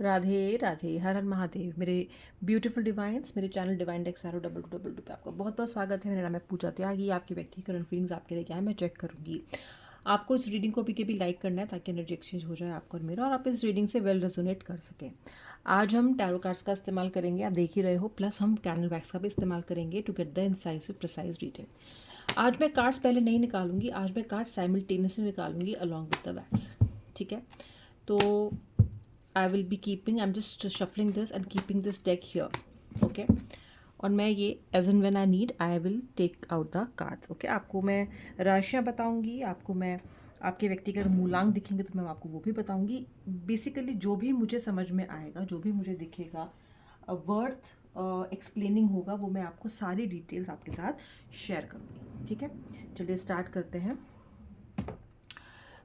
राधे राधे, हर हर महादेव। मेरे beautiful divines, मेरे channel divine डेक्स arrow double two पे आपका बहुत बहुत स्वागत है। मेरा नाम है पूजा त्यागी। आपकी व्यक्तिगत फीलिंग्स आपके लिए क्या है मैं चेक करूंगी। आपको इस रीडिंग को भी लाइक करना है ताकि एनर्जी एक्सचेंज हो जाए आपको और मेरा, और आप इस रीडिंग से वेल रेजोनेट कर सकें। आज हम टैरो कार्ड्स का इस्तेमाल करेंगे, आप देख ही रहे हो, प्लस हम कैंडल वैक्स का भी इस्तेमाल करेंगे to get the incisive precise reading. आज मैं कार्ड्स पहले नहीं निकालूंगी, आज मैं कार्ड साइमल्टेनियसली निकालूंगी अलॉन्ग विद द वैक्स। ठीक है, तो I will be keeping, I'm just shuffling this and keeping this deck here. Okay, और मैं ये as and when I need I will take out the cards. Okay, आपको मैं राशियाँ बताऊंगी, आपको मैं आपके व्यक्ति के अगर मूलांक दिखेंगे तो मैं आपको वो भी बताऊंगी। बेसिकली जो भी मुझे समझ में आएगा, जो भी मुझे दिखेगा वर्थ एक्सप्लेनिंग होगा, वो मैं आपको सारी डिटेल्स आपके साथ शेयर करूँगी। ठीक है, चलिए स्टार्ट करते हैं।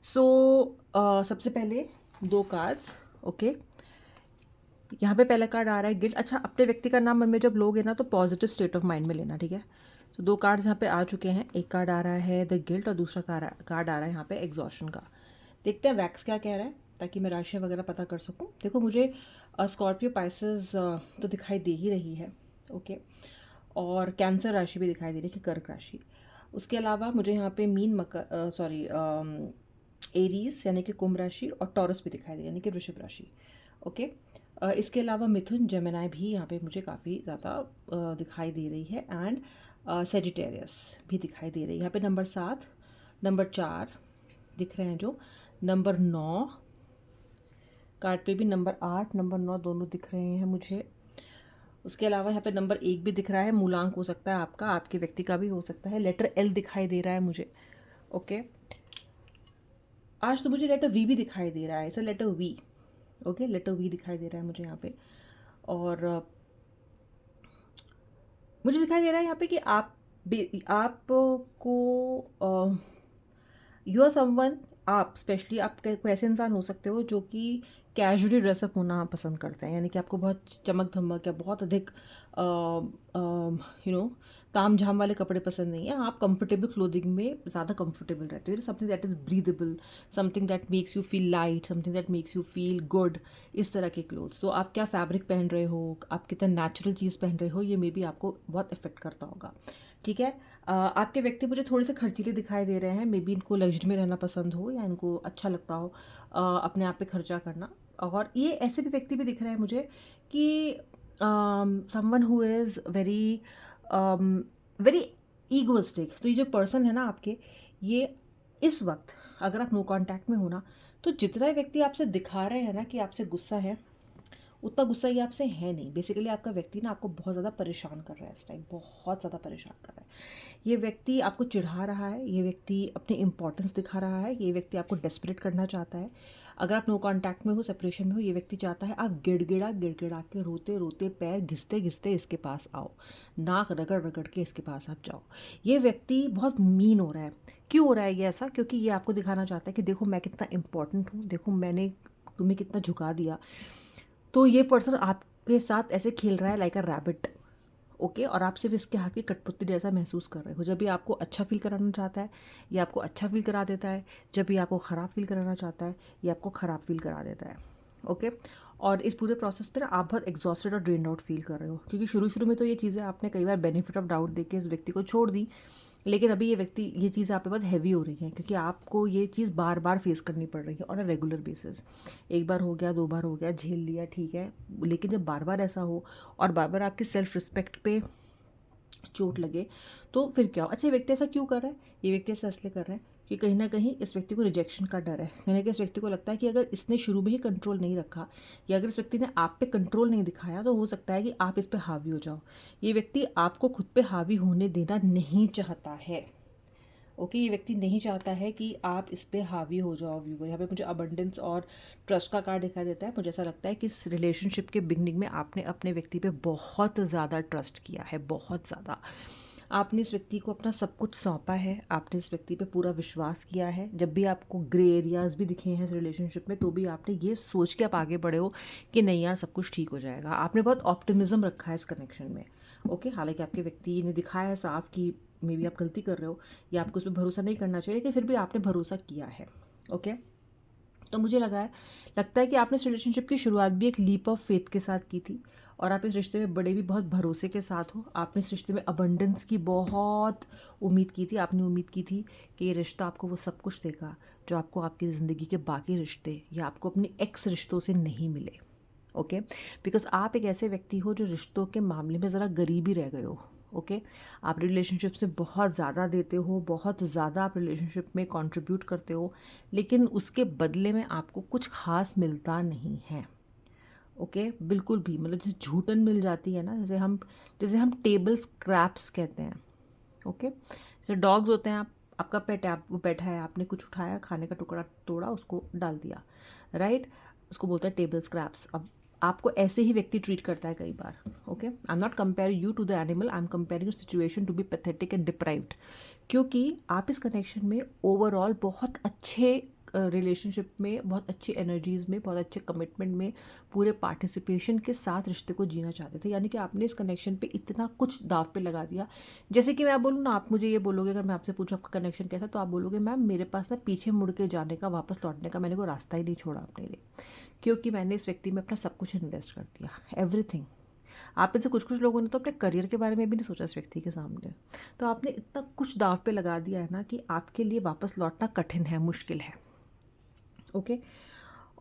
सो सबसे पहले दो कार्ड्स। ओके, यहाँ पे पहला कार्ड आ रहा है गिल्ट। अच्छा, अपने व्यक्ति का नाम मन में जब लोगे ना तो पॉजिटिव स्टेट ऑफ माइंड में लेना। ठीक है, तो दो कार्ड्स यहाँ पे आ चुके हैं। एक कार्ड आ रहा है द गिल्ट और दूसरा कार्ड आ रहा है यहाँ पे एग्जॉशन का। देखते हैं वैक्स क्या कह रहा है ताकि मैं राशियाँ वगैरह पता कर सकूँ। देखो, मुझे स्कॉर्पियो पाइसेस तो दिखाई दे ही रही है। ओके, और कैंसर राशि भी दिखाई दे रही है कि कर्क राशि। उसके अलावा मुझे यहाँ पे मीन मकर सॉरी एरीज यानी कि कुंभ राशि और टॉरस भी दिखाई दे रही है यानी कि वृषभ राशि। ओके, इसके अलावा मिथुन जेमिनाई भी यहाँ पे मुझे काफ़ी ज़्यादा दिखाई दे रही है, एंड सेजिटेरियस भी दिखाई दे रही है। यहाँ पे नंबर 7, नंबर 4 दिख रहे हैं, जो नंबर 9 कार्ड पे भी नंबर 8, नंबर 9 दोनों दिख रहे हैं मुझे। उसके अलावा यहाँ पे नंबर 1 भी दिख रहा है, मूलांक हो सकता है आपका, आपके व्यक्ति का भी हो सकता है। लेटर एल दिखाई दे रहा है मुझे। ओके, आज तो मुझे लेटर वी भी दिखाई दे रहा है, ऐसा letter V. Okay, letter V दिखाई दे रहा है मुझे यहाँ पे। और मुझे दिखाई दे रहा है यहाँ पे कि आपको यू आर समवन, आप स्पेशली आप कोई ऐसे इंसान हो सकते हो जो कि कैजुअली ड्रेसअप होना पसंद करते हैं, यानी कि आपको बहुत चमक धमक या बहुत अधिक ताम झाम वाले कपड़े पसंद नहीं है। आप कंफर्टेबल क्लोथिंग में ज़्यादा कंफर्टेबल रहते हो, something that is breathable, something that makes you feel light, something that makes you feel good, इस तरह के क्लोथ्स। तो आप क्या फैब्रिक पहन रहे हो, आप कितना नेचुरल चीज़ पहन रहे हो, ये मे बी आपको बहुत इफेक्ट करता होगा। ठीक है, आपके व्यक्ति मुझे थोड़े से खर्चीले दिखाई दे रहे हैं, मे बी इनको लग्जरी में रहना पसंद हो या इनको अच्छा लगता हो अपने आप पे खर्चा करना। और ये ऐसे भी व्यक्ति भी दिख रहे हैं मुझे कि someone who is very very egoistic. तो ये जो पर्सन है ना आपके, ये इस वक्त अगर आप नो कांटेक्ट में हो ना, तो जितना व्यक्ति आपसे दिखा रहे हैं ना कि आपसे गुस्सा है, उतना गुस्सा ये आपसे है नहीं। बेसिकली आपका व्यक्ति ना आपको बहुत ज़्यादा परेशान कर रहा है इस टाइम, बहुत ज़्यादा परेशान कर रहा है। ये व्यक्ति आपको चिढ़ा रहा है, ये व्यक्ति अपनी इंपॉर्टेंस दिखा रहा है, ये व्यक्ति आपको डेस्परेट करना चाहता है। अगर आप नो कांटेक्ट में हो, सेपरेशन में हो, ये व्यक्ति चाहता है आप गिड़गिड़ा गिड़गिड़ा के, रोते रोते, पैर घिसते घिसते इसके पास आओ, नाक रगड़ रगड़ के इसके पास आप जाओ। ये व्यक्ति बहुत मीन हो रहा है। क्यों हो रहा है ये ऐसा? क्योंकि ये आपको दिखाना चाहता है कि देखो मैं कितना इंपॉर्टेंट हूँ, देखो मैंने तुम्हें कितना झुका दिया। तो ये पर्सन आपके साथ ऐसे खेल रहा है लाइक अ रैबिट। ओके, और आप सिर्फ इसके हाथ की कठपुतली जैसा महसूस कर रहे हो। जब भी आपको अच्छा फील कराना चाहता है ये आपको अच्छा फील करा देता है, जब भी आपको ख़राब फील कराना चाहता है ये आपको ख़राब फील करा देता है। ओके, और इस पूरे प्रोसेस पे ना आप बहुत एग्जॉस्टेड और ड्रेन आउट फील कर रहे हो, क्योंकि शुरू शुरू में तो ये चीज़ें आपने कई बार बेनिफिट ऑफ डाउट देके इस व्यक्ति को छोड़ दी, लेकिन अभी ये चीज़ आप पे बहुत हैवी हो रही है, क्योंकि आपको ये चीज़ बार बार फेस करनी पड़ रही है ऑन अ रेगुलर बेसिस। एक बार हो गया, दो बार हो गया, झेल लिया, ठीक है, लेकिन जब बार बार ऐसा हो और बार बार आपकी सेल्फ रिस्पेक्ट पे चोट लगे तो फिर क्या हो? अच्छा, ये व्यक्ति ऐसा क्यों कर रहा है? ये व्यक्ति ऐसा इसलिए कर रहा है कि कहीं ना कहीं इस व्यक्ति को रिजेक्शन का डर है। यानी कि इस व्यक्ति को लगता है कि अगर इसने शुरू में ही कंट्रोल नहीं रखा, या अगर इस व्यक्ति ने आप पे कंट्रोल नहीं दिखाया, तो हो सकता है कि आप इस पे हावी हो जाओ। ये व्यक्ति आपको खुद पे हावी होने देना नहीं चाहता है। ओके, ये व्यक्ति नहीं चाहता है कि आप इस पे हावी हो जाओ। व्यूवर, यहाँ पे मुझे अबंडेंस और ट्रस्ट का कार्ड दिखाई देता है। मुझे ऐसा लगता है कि इस रिलेशनशिप के बिगनिंग में आपने अपने व्यक्ति पे बहुत ज़्यादा ट्रस्ट किया है, बहुत ज़्यादा। आपने इस व्यक्ति को अपना सब कुछ सौंपा है, आपने इस व्यक्ति पे पूरा विश्वास किया है। जब भी आपको ग्रे एरियाज भी दिखे हैं इस रिलेशनशिप में, तो भी आपने ये सोच के आप आगे बढ़े हो कि नहीं यार सब कुछ ठीक हो जाएगा। आपने बहुत ऑप्टिमिज्म रखा है इस कनेक्शन में। ओके, हालांकि आपके व्यक्ति ने दिखाया है साफ कि मे बी आप गलती कर रहे हो या आपको उस पर भरोसा नहीं करना चाहिए, लेकिन फिर भी आपने भरोसा किया है। ओके, तो मुझे लगता है कि आपने इस रिलेशनशिप की शुरुआत भी एक लीप ऑफ फेथ के साथ की थी और आप इस रिश्ते में बड़े भी बहुत भरोसे के साथ हो। आपने इस रिश्ते में अबंडेंस की बहुत उम्मीद की थी। आपने उम्मीद की थी कि ये रिश्ता आपको वो सब कुछ देगा जो आपको आपकी ज़िंदगी के बाकी रिश्ते या आपको अपने एक्स रिश्तों से नहीं मिले। ओके, बिकॉज आप एक ऐसे व्यक्ति हो जो रिश्तों के मामले में ज़रा गरीब ही रह गए हो। ओके, आप रिलेशनशिप से बहुत ज़्यादा देते हो, बहुत ज़्यादा आप रिलेशनशिप में कंट्रीब्यूट करते हो, लेकिन उसके बदले में आपको कुछ खास मिलता नहीं है। ओके, बिल्कुल भी, मतलब जैसे झूठन मिल जाती है ना, जैसे हम टेबल स्क्रैप्स कहते हैं। ओके, जैसे डॉग्स होते हैं, आपका पेट है, आप वो बैठा है, आपने कुछ उठाया, खाने का टुकड़ा तोड़ा, उसको डाल दिया, राइट, उसको बोलते हैं टेबल स्क्रैप्स। अब आपको ऐसे ही व्यक्ति ट्रीट करता है कई बार। Okay, I am not comparing you to the animal, I am comparing your situation to be pathetic and deprived, क्योंकि आप इस कनेक्शन में ओवरऑल बहुत अच्छे रिलेशनशिप में, बहुत अच्छी एनर्जीज़ में, बहुत अच्छे कमिटमेंट में, पूरे पार्टिसिपेशन के साथ रिश्ते को जीना चाहते थे। यानी कि आपने इस कनेक्शन पे इतना कुछ दाव पे लगा दिया। जैसे कि मैं बोलूँ ना, आप मुझे ये बोलोगे, अगर मैं आपसे पूछूँ आपका कनेक्शन कैसा, तो आप बोलोगे मैम मेरे पास ना पीछे मुड़ के जाने का, वापस लौटने का मैंने को रास्ता ही नहीं छोड़ा अपने लिए, क्योंकि मैंने इस व्यक्ति में अपना सब कुछ इन्वेस्ट कर दिया, एवरीथिंग। आप में से कुछ कुछ लोगों ने तो अपने करियर के बारे में भी नहीं सोचा इस व्यक्ति के सामने। तो आपने इतना कुछ दाव पे लगा दिया है ना कि आपके लिए वापस लौटना कठिन है, मुश्किल है। ओके,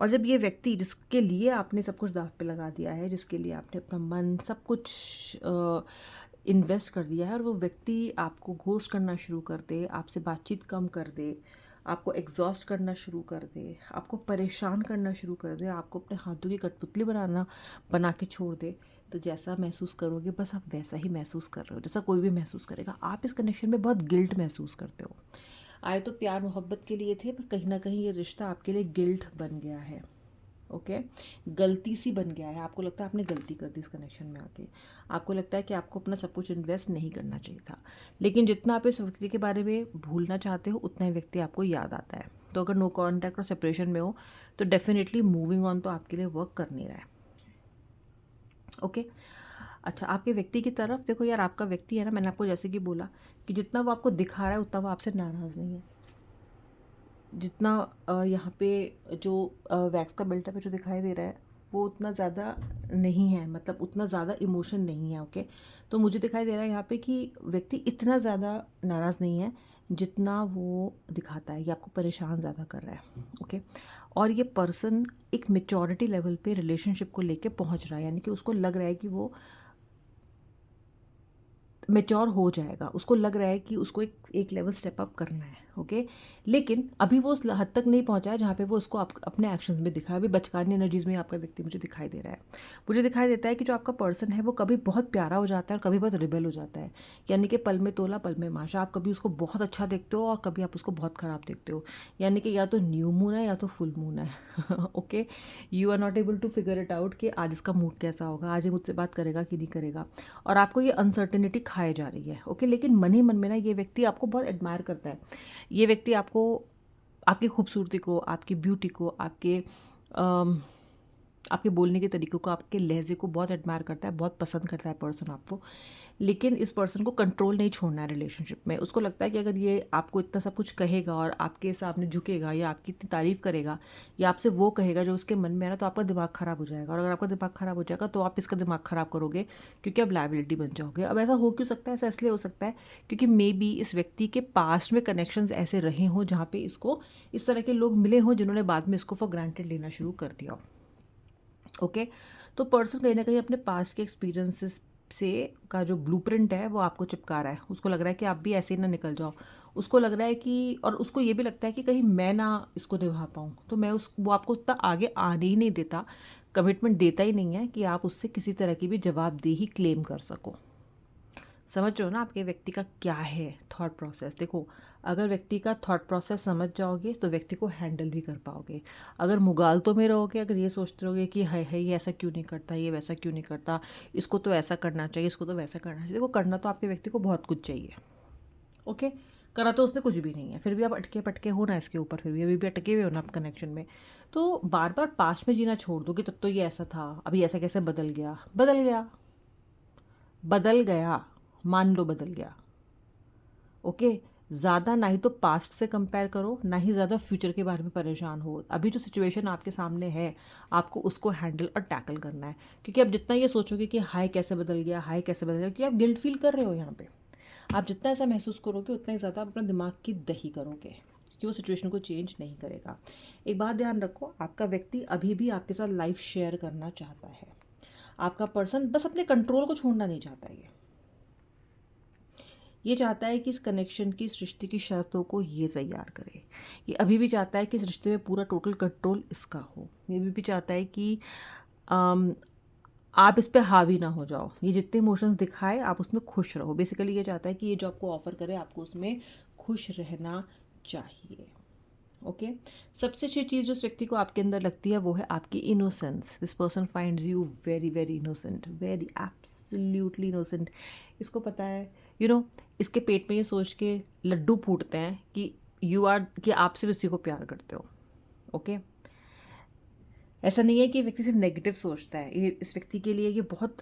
और जब ये व्यक्ति जिसके लिए आपने सब कुछ दाव पे लगा दिया है, जिसके लिए आपने अपना मन सब कुछ इन्वेस्ट कर दिया है, और वो व्यक्ति आपको घोस्ट करना शुरू कर दे, आपसे बातचीत कम कर दे, आपको एग्जॉस्ट करना शुरू कर दे, आपको परेशान करना शुरू कर दे, आपको अपने हाथों की कठपुतली बना के छोड़ दे, तो जैसा महसूस करोगे बस आप वैसा ही महसूस कर रहे हो जैसा कोई भी महसूस करेगा। आप इस कनेक्शन में बहुत गिल्ट महसूस करते हो। आए तो प्यार मोहब्बत के लिए थे, पर कहीं ना कहीं ये रिश्ता आपके लिए गिल्ट बन गया है। ओके, गलती सी बन गया है। आपको लगता है आपने गलती कर दी इस कनेक्शन में आके। आपको लगता है कि आपको अपना सब कुछ इन्वेस्ट नहीं करना चाहिए था, लेकिन जितना आप इस व्यक्ति के बारे में भूलना चाहते हो उतना ही व्यक्ति आपको याद आता है। तो अगर नो कॉन्टैक्ट और सेपरेशन में हो तो डेफिनेटली मूविंग ऑन तो आपके लिए वर्क कर नहीं रहा है। ओके, अच्छा, आपके व्यक्ति की तरफ देखो यार, आपका व्यक्ति है ना, मैंने आपको जैसे कि बोला कि जितना वो आपको दिखा रहा है उतना वो आपसे नाराज़ नहीं है। जितना यहाँ पे जो वैक्स का बिल्टअप है जो दिखाई दे रहा है वो उतना ज़्यादा नहीं है, मतलब उतना ज़्यादा इमोशन नहीं है। ओके, तो मुझे दिखाई दे रहा है यहाँ पे कि व्यक्ति इतना ज़्यादा नाराज़ नहीं है जितना वो दिखाता है, ये आपको परेशान ज़्यादा कर रहा है। ओके, और ये पर्सन एक मेच्योरिटी लेवल पे रिलेशनशिप को लेके पहुँच रहा है, यानी कि उसको लग रहा है कि वो मेच्योर हो जाएगा, उसको लग रहा है कि उसको एक लेवल स्टेप अप करना है। ओके, लेकिन अभी वो उस हद तक नहीं पहुंचा है जहाँ पे वो उसको अपने एक्शंस में दिखाए। अभी बचकानी एनर्जीज में आपका व्यक्ति मुझे दिखाई दे रहा है। मुझे दिखाई देता है कि जो आपका पर्सन है वो कभी बहुत प्यारा हो जाता है और कभी बहुत रिबेल हो जाता है, यानी कि पल में तोला पल में माशा। आप कभी उसको बहुत अच्छा देखते हो और कभी आप उसको बहुत ख़राब देखते हो, यानी कि या तो न्यू मून है या तो फुल मून है। Okay, you are not able to figure it out कि आज इसका मूड कैसा होगा, आज ये मुझसे बात करेगा कि नहीं करेगा, और आपको ये अनसर्टेनिटी खाए जा रही है। ओके, लेकिन मन ही मन में ना ये व्यक्ति आपको बहुत एडमायर करता है। ये व्यक्ति आपको, आपकी खूबसूरती को, आपकी ब्यूटी को, आपके बोलने के तरीक़ों को, आपके लहजे को बहुत एडमायर करता है, बहुत पसंद करता है पर्सन आपको। लेकिन इस पर्सन को कंट्रोल नहीं छोड़ना है रिलेशनशिप में। उसको लगता है कि अगर ये आपको इतना सब कुछ कहेगा और आपके सामने झुकेगा या आपकी इतनी तारीफ़ करेगा या आपसे वो कहेगा जो उसके मन में है ना, तो आपका दिमाग ख़राब हो जाएगा, और अगर आपका दिमाग ख़राब हो जाएगा तो आप इसका दिमाग ख़राब करोगे, क्योंकि आप लायबिलिटी बन जाओगे। अब ऐसा हो क्यों सकता है? ऐसा इसलिए हो सकता है क्योंकि मे बी इस व्यक्ति के पास्ट में कनेक्शंस ऐसे रहे हों जहाँ पे इसको इस तरह के लोग मिले हों जिन्होंने बाद में इसको फॉर ग्रांटेड लेना शुरू कर दिया हो। ओके, तो पर्सन कहीं ना कहीं अपने पास्ट के एक्सपीरियंसेस से का जो ब्लूप्रिंट है वो आपको चिपका रहा है। उसको लग रहा है कि आप भी ऐसे ही ना निकल जाओ। उसको लग रहा है कि, और उसको ये भी लगता है कि कहीं मैं ना इसको निभा पाऊँ, तो वो आपको उतना आगे आने ही नहीं देता, कमिटमेंट देता ही नहीं है कि आप उससे किसी तरह की भी जवाबदेही क्लेम कर सको। समझ रहे हो ना आपके व्यक्ति का क्या है थॉट प्रोसेस? देखो, अगर व्यक्ति का थॉट प्रोसेस समझ जाओगे तो व्यक्ति को हैंडल भी कर पाओगे। अगर मुगालतों में रहोगे, अगर ये सोचते रहोगे कि है ये ऐसा क्यों नहीं करता, ये वैसा क्यों नहीं करता, इसको तो ऐसा करना चाहिए, इसको तो वैसा करना चाहिए, देखो करना तो आपके व्यक्ति को बहुत कुछ चाहिए। ओके, करा तो उसने कुछ भी नहीं है, फिर भी आप अटके पटके हो ना इसके ऊपर, फिर भी अभी भी अटके हुए हो ना आप कनेक्शन में। तो बार बार पास्ट में जीना छोड़ दो कि तब तो ये ऐसा था, अभी ऐसा कैसे बदल गया। बदल गया, बदल गया, मान लो बदल गया। ओके, ज़्यादा ना ही तो पास्ट से कंपेयर करो, ना ही ज़्यादा फ्यूचर के बारे में परेशान हो। अभी जो सिचुएशन आपके सामने है, आपको उसको हैंडल और टैकल करना है। क्योंकि आप जितना ये सोचोगे कि हाय कैसे बदल गया, हाय कैसे बदल गया, क्योंकि आप गिल्ट फील कर रहे हो यहाँ पे। आप जितना ऐसा महसूस करोगे उतना ही ज़्यादा आप अपना दिमाग की दही करोगे, कि वो सिचुएशन को चेंज नहीं करेगा। एक बात ध्यान रखो, आपका व्यक्ति अभी भी आपके साथ लाइफ शेयर करना चाहता है। आपका पर्सन बस अपने कंट्रोल को छोड़ना नहीं चाहता है। ये चाहता है कि इस कनेक्शन की, इस रिश्ते की शर्तों को ये तैयार करे। ये अभी भी चाहता है कि इस रिश्ते में पूरा टोटल कंट्रोल इसका हो। ये भी चाहता है कि अम, आप इस पे हावी ना हो जाओ। ये जितने इमोशंस दिखाए आप उसमें खुश रहो। बेसिकली ये चाहता है कि ये जो आपको ऑफर करे आपको उसमें खुश रहना चाहिए। ओके सबसे अच्छी चीज़ जो उस व्यक्ति को आपके अंदर लगती है वो है आपकी innocence. This person finds you very very innocent, very absolutely innocent. इसको पता है इसके पेट में ये सोच के लड्डू फूटते हैं कि कि आप सिर्फ इसी को प्यार करते हो। ओके ऐसा नहीं है कि व्यक्ति सिर्फ नेगेटिव सोचता है। ये इस व्यक्ति के लिए ये बहुत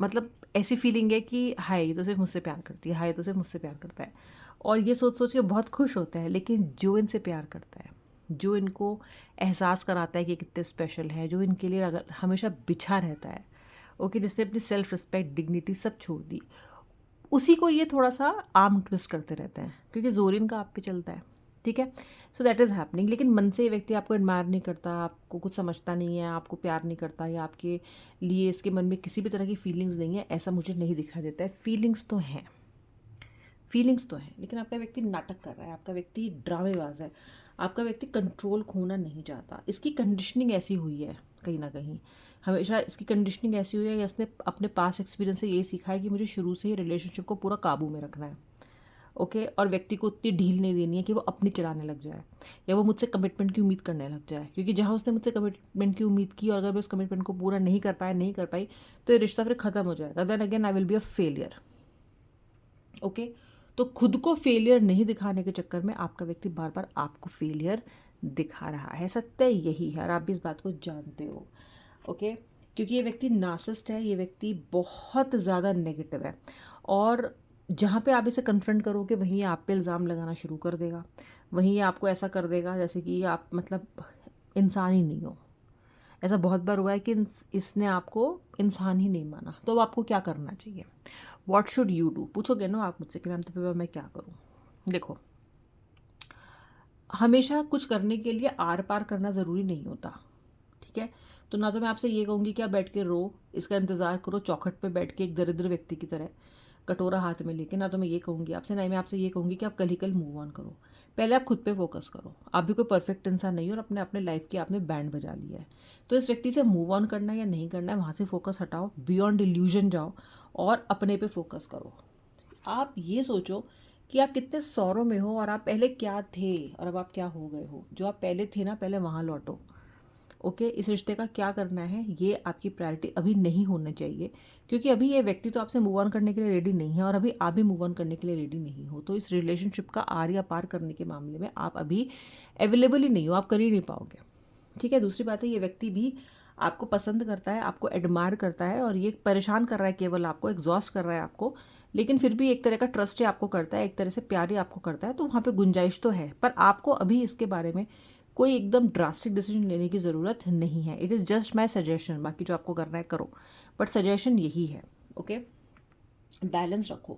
मतलब ऐसी फीलिंग है कि हाय ये तो सिर्फ मुझसे प्यार करती है, हाय ये तो सिर्फ मुझसे प्यार करता है। और ये सोच सोच के बहुत खुश होता है। लेकिन जो इनसे प्यार करता है, जो इनको एहसास कराता है कि कितने स्पेशल है, जो इनके लिए हमेशा बिछा रहता है, ओके जिसने अपनी सेल्फ रिस्पेक्ट, डिग्निटी सब छोड़ दी, उसी को ये थोड़ा सा आर्म ट्विस्ट करते रहते हैं, क्योंकि जोर इनका आप पे चलता है। ठीक है सो दैट इज़ हैपनिंग। लेकिन मन से ये व्यक्ति आपको एडमायर नहीं करता, आपको कुछ समझता नहीं है, आपको प्यार नहीं करता, या आपके लिए इसके मन में किसी भी तरह की फीलिंग्स नहीं है, ऐसा मुझे नहीं दिखाई देता है। फीलिंग्स तो हैं, फीलिंग्स तो हैं, लेकिन आपका व्यक्ति नाटक कर रहा है, आपका व्यक्ति ड्रामेबाज है, आपका व्यक्ति कंट्रोल खोना नहीं चाहता। इसकी कंडीशनिंग ऐसी हुई है कहीं ना कहीं, हमेशा इसकी कंडीशनिंग ऐसी हुई है या इसने अपने पास्ट एक्सपीरियंस से ये सीखा है कि मुझे शुरू से ही रिलेशनशिप को पूरा काबू में रखना है। ओके और व्यक्ति को उतनी ढील नहीं देनी है कि वो अपनी चलाने लग जाए, या वो मुझसे कमिटमेंट की उम्मीद करने लग जाए। क्योंकि जहाँ उसने मुझसे कमिटमेंट की उम्मीद की और अगर मैं उस कमिटमेंट को पूरा नहीं कर पाई तो ये रिश्ता फिर ख़त्म हो जाएगा। Then again I will be a failure. Okay तो खुद को फेलियर नहीं दिखाने के चक्कर में आपका व्यक्ति बार बार आपको फेलियर दिखा रहा है। सत्य यही है और आप भी इस बात को जानते हो। ओके क्योंकि ये व्यक्ति नार्सिसिस्ट है, ये व्यक्ति बहुत ज़्यादा नेगेटिव है, और जहाँ पे आप इसे कन्फ्रंट करोगे वहीं ये आप पे इल्ज़ाम लगाना शुरू कर देगा। वहीं ये आपको ऐसा कर देगा जैसे कि आप मतलब इंसान ही नहीं हो। ऐसा बहुत बार हुआ है कि इसने आपको इंसान ही नहीं माना। तो अब आपको क्या करना चाहिए? What should you do? पूछोगे ना आप मुझसे कि मैम तो फिर मैं क्या करूँ? देखो हमेशा कुछ करने के लिए आर पार करना ज़रूरी नहीं होता। ठीक है तो ना तो मैं आपसे ये कहूँगी कि आप बैठ के रो, इसका इंतज़ार करो चौखट पे बैठ के एक दरिद्र व्यक्ति की तरह कटोरा हाथ में लेके। ना तो मैं ये कहूँगी आपसे, ना मैं आपसे ये कहूँगी कि आप कल ही कल मूव ऑन करो। पहले आप खुद पे फोकस करो। आप भी कोई परफेक्ट इंसान नहीं हो और अपने अपने लाइफ की आपने बैंड बजा लिया है। तो इस व्यक्ति से मूव ऑन करना है या नहीं करना है, वहाँ से फोकस हटाओ, बियॉन्ड इल्यूजन जाओ और अपने पे फोकस करो। आप ये सोचो कि आप कितने सौरों में हो और आप पहले क्या थे और अब आप क्या हो गए हो। जो आप पहले थे ना, पहले वहाँ लौटो। ओके इस रिश्ते का क्या करना है ये आपकी प्रायोरिटी अभी नहीं होना चाहिए, क्योंकि अभी ये व्यक्ति तो आपसे मूव ऑन करने के लिए रेडी नहीं है और अभी आप भी मूव ऑन करने के लिए रेडी नहीं हो। तो इस रिलेशनशिप का आर या पार करने के मामले में आप अभी अवेलेबल ही नहीं हो, आप कर ही नहीं पाओगे। ठीक है दूसरी बात है, ये व्यक्ति भी आपको पसंद करता है, आपको एडमायर करता है और ये परेशान कर रहा है, केवल आपको एग्जॉस्ट कर रहा है आपको, लेकिन फिर भी एक तरह का ट्रस्ट ही आपको करता है, एक तरह से प्यार ही आपको करता है। तो वहाँ पे गुंजाइश तो है, पर आपको अभी इसके बारे में कोई एकदम ड्रास्टिक डिसीजन लेने की ज़रूरत नहीं है। It is just my suggestion, बाकी जो आपको करना है करो, बट सजेशन यही है। ओके बैलेंस रखो।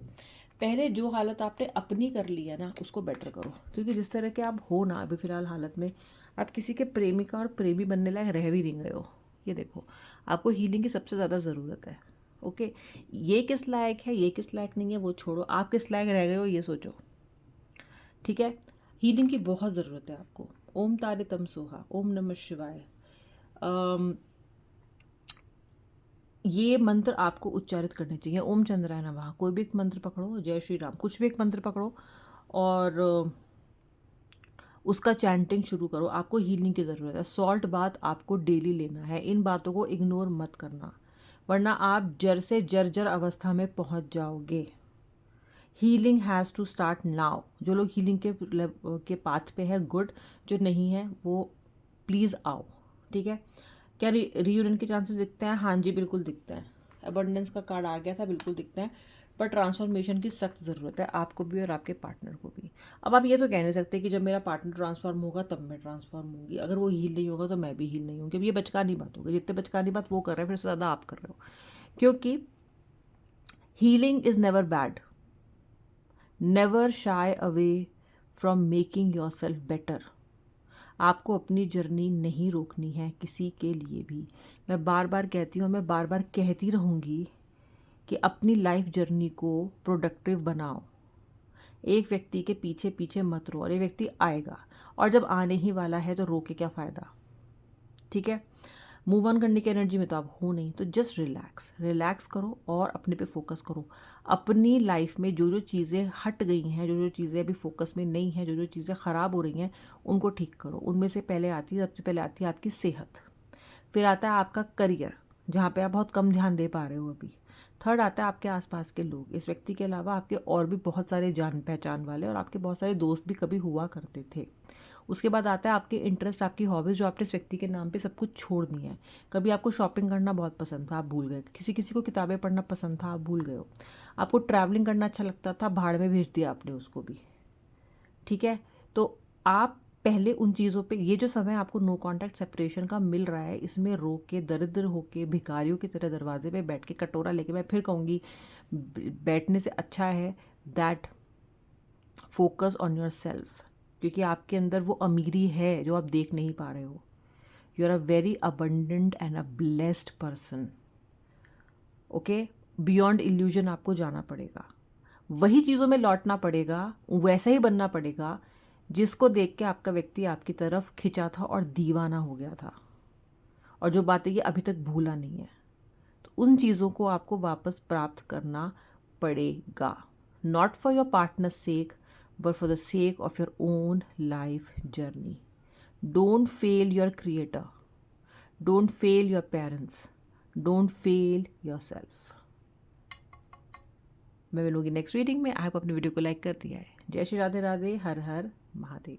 पहले जो हालत आपने अपनी कर ली है ना उसको बेटर करो, क्योंकि जिस तरह के आप हो ना अभी फ़िलहाल हालत में, आप किसी के प्रेमिका और प्रेमी बनने लायक रह भी नहीं गए हो। ये देखो आपको हीलिंग की सबसे ज़्यादा ज़रूरत है। ओके ये किस लायक है, ये किस लायक नहीं है वो छोड़ो, आप किस लायक रह गए हो ये सोचो। ठीक है हीलिंग की बहुत ज़रूरत है आपको। ओम तारे तम सोहा, ओम नमः शिवाय, ये मंत्र आपको उच्चारित करने चाहिए। ओम चंद्राय नमः, कोई भी एक मंत्र पकड़ो, जय श्री राम, कुछ भी एक मंत्र पकड़ो और उसका चैंटिंग शुरू करो। आपको हीलिंग की ज़रूरत है। सॉल्ट बाथ आपको डेली लेना है। इन बातों को इग्नोर मत करना, वरना आप जर से जर्जर अवस्था में पहुंच जाओगे। Healing has to start now. जो लोग हीलिंग के पाथ पे है गुड, जो नहीं है वो प्लीज़ आओ। ठीक है क्या रीयूनियन के चांसेस दिखते हैं? हाँ जी बिल्कुल दिखते हैं। अबंडेंस का कार्ड आ गया था, बिल्कुल दिखते हैं। पर ट्रांसफॉर्मेशन की सख्त ज़रूरत है आपको भी और आपके पार्टनर को भी। अब आप ये तो कह नहीं सकते कि जब मेरा पार्टनर ट्रांसफॉर्म होगा तब मैं ट्रांसफॉर्म होंगी, अगर वो हील नहीं होगा तो मैं भी हील नहीं हूँ, क्योंकि ये बचकानी बात होगी। जितने बचकानी बात वो कर रहे हैं फिर से ज़्यादा आप कर रहे हो, क्योंकि healing is never bad. Never shy away from making your self better. आपको अपनी जर्नी नहीं रोकनी है किसी के लिए भी। मैं बार बार कहती हूँ, मैं बार बार कहती रहूँगी कि अपनी लाइफ जर्नी को प्रोडक्टिव बनाओ। एक व्यक्ति के पीछे पीछे मत रो, और एक व्यक्ति आएगा, और जब आने ही वाला है तो रो के क्या फ़ायदा। ठीक है, मूव ऑन करने की एनर्जी में तो आप हो नहीं, तो जस्ट रिलैक्स, रिलैक्स करो और अपने पे फोकस करो। अपनी लाइफ में जो जो चीज़ें हट गई हैं, जो जो चीज़ें अभी फोकस में नहीं हैं, जो जो चीज़ें ख़राब हो रही हैं, उनको ठीक करो। उनमें से पहले आती है, सबसे पहले आती है आपकी सेहत, फिर आता है आपका करियर जहाँ पे आप बहुत कम ध्यान दे पा रहे हो अभी, थर्ड आता है आपके आसपास के लोग। इस व्यक्ति के अलावा आपके और भी बहुत सारे जान पहचान वाले और आपके बहुत सारे दोस्त भी कभी हुआ करते थे। उसके बाद आता है आपके इंटरेस्ट, आपकी हॉबीज़, जो आपने इस व्यक्ति के नाम पे सब कुछ छोड़ दिया है। कभी आपको शॉपिंग करना बहुत पसंद था, आप भूल गए। किसी किसी को किताबें पढ़ना पसंद था, आप भूल गए हो। आपको ट्रैवलिंग करना अच्छा लगता था, भाड़ में भेज दिया आपने उसको भी। ठीक है, तो आप पहले उन चीज़ों पे, ये जो समय आपको नो कॉन्टैक्ट सेपरेशन का मिल रहा है, इसमें रो के दरिद्र होके भिखारियों की तरह दरवाजे पे बैठ के कटोरा लेके, मैं फिर कहूँगी बैठने से अच्छा है that focus on your self, क्योंकि आपके अंदर वो अमीरी है जो आप देख नहीं पा रहे हो। You are a very abundant and a blessed person. Okay, beyond illusion आपको जाना पड़ेगा, वही चीज़ों में लौटना पड़ेगा, वैसा ही बनना पड़ेगा जिसको देख के आपका व्यक्ति आपकी तरफ खिंचा था और दीवाना हो गया था, और जो बातें ये अभी तक भूला नहीं है। तो उन चीज़ों को आपको वापस प्राप्त करना पड़ेगा, not for your partner sake but for the sake of your own life journey. Don't fail your creator, don't fail your parents, don't fail yourself. मैं मिलूंगी नेक्स्ट रीडिंग में। आप अपनी वीडियो को लाइक कर दिया है। जय श्री राधे राधे, हर हर महादेव।